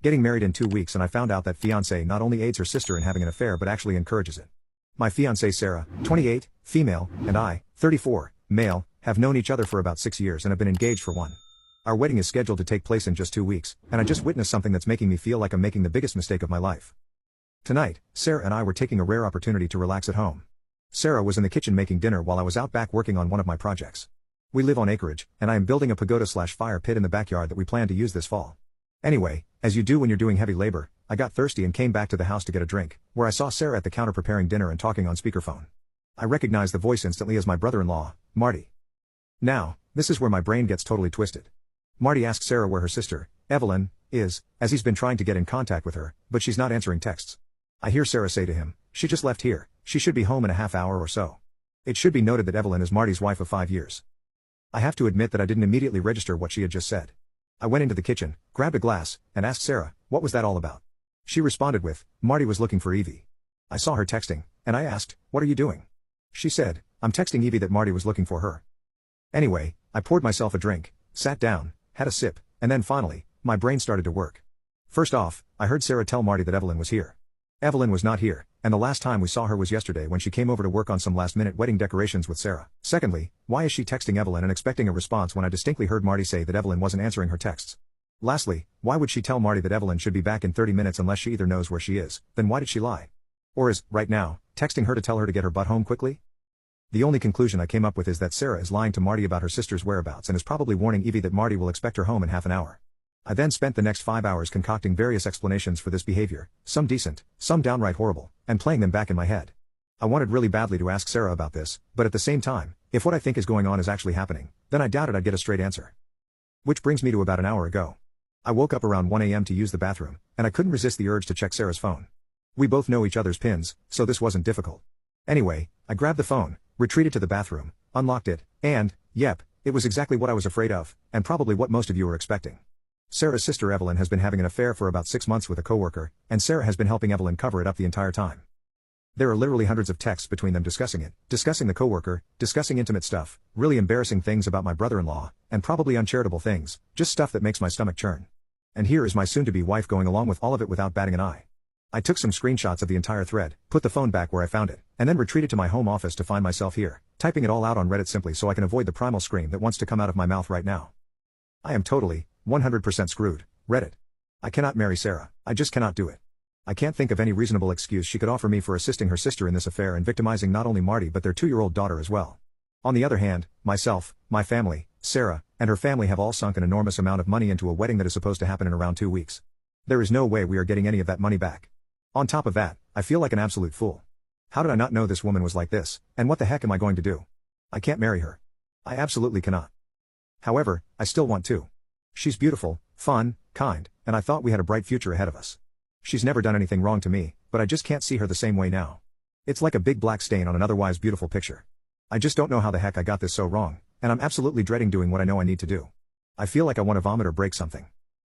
Getting married in 2 weeks and I found out that fiancé not only aids her sister in having an affair but actually encourages it. My fiancée Sarah, 28, female, and I, 34, male, have known each other for about 6 years and have been engaged for one. Our wedding is scheduled to take place in just 2 weeks, and I just witnessed something that's making me feel like I'm making the biggest mistake of my life. Tonight, Sarah and I were taking a rare opportunity to relax at home. Sarah was in the kitchen making dinner while I was out back working on one of my projects. We live on acreage, and I am building a pagoda/fire pit in the backyard that we plan to use this fall. Anyway, as you do when you're doing heavy labor, I got thirsty and came back to the house to get a drink, where I saw Sarah at the counter preparing dinner and talking on speakerphone. I recognized the voice instantly as my brother-in-law, Marty. Now, this is where my brain gets totally twisted. Marty asks Sarah where her sister, Evelyn, is, as he's been trying to get in contact with her, but she's not answering texts. I hear Sarah say to him, "She just left here, she should be home in a half hour or so." It should be noted that Evelyn is Marty's wife of 5 years. I have to admit that I didn't immediately register what she had just said. I went into the kitchen, grabbed a glass, and asked Sarah, what was that all about? She responded with, "Marty was looking for Evie." I saw her texting, and I asked, "What are you doing?" She said, "I'm texting Evie that Marty was looking for her." Anyway, I poured myself a drink, sat down, had a sip, and then finally, my brain started to work. First off, I heard Sarah tell Marty that Evelyn was here. Evelyn was not here, and the last time we saw her was yesterday when she came over to work on some last-minute wedding decorations with Sarah. Secondly, why is she texting Evelyn and expecting a response when I distinctly heard Marty say that Evelyn wasn't answering her texts? Lastly, why would she tell Marty that Evelyn should be back in 30 minutes unless she either knows where she is, then why did she lie? Or is, right now, texting her to tell her to get her butt home quickly? The only conclusion I came up with is that Sarah is lying to Marty about her sister's whereabouts and is probably warning Evie that Marty will expect her home in half an hour. I then spent the next 5 hours concocting various explanations for this behavior, some decent, some downright horrible, and playing them back in my head. I wanted really badly to ask Sarah about this, but at the same time, if what I think is going on is actually happening, then I doubted I'd get a straight answer. Which brings me to about an hour ago. I woke up around 1 a.m. to use the bathroom, and I couldn't resist the urge to check Sarah's phone. We both know each other's pins, so this wasn't difficult. Anyway, I grabbed the phone, retreated to the bathroom, unlocked it, and, yep, it was exactly what I was afraid of, and probably what most of you were expecting. Sarah's sister Evelyn has been having an affair for about 6 months with a coworker, and Sarah has been helping Evelyn cover it up the entire time. There are literally hundreds of texts between them discussing it, discussing the coworker, discussing intimate stuff, really embarrassing things about my brother-in-law, and probably uncharitable things, just stuff that makes my stomach churn. And here is my soon-to-be wife going along with all of it without batting an eye. I took some screenshots of the entire thread, put the phone back where I found it, and then retreated to my home office to find myself here, typing it all out on Reddit simply so I can avoid the primal scream that wants to come out of my mouth right now. I am totally, 100% screwed. Reddit. I cannot marry Sarah, I just cannot do it. I can't think of any reasonable excuse she could offer me for assisting her sister in this affair and victimizing not only Marty but their 2-year-old daughter as well. On the other hand, myself, my family, Sarah, and her family have all sunk an enormous amount of money into a wedding that is supposed to happen in around 2 weeks. There is no way we are getting any of that money back. On top of that, I feel like an absolute fool. How did I not know this woman was like this, and what the heck am I going to do? I can't marry her. I absolutely cannot. However, I still want to. She's beautiful, fun, kind, and I thought we had a bright future ahead of us. She's never done anything wrong to me, but I just can't see her the same way now. It's like a big black stain on an otherwise beautiful picture. I just don't know how the heck I got this so wrong, and I'm absolutely dreading doing what I know I need to do. I feel like I want to vomit or break something.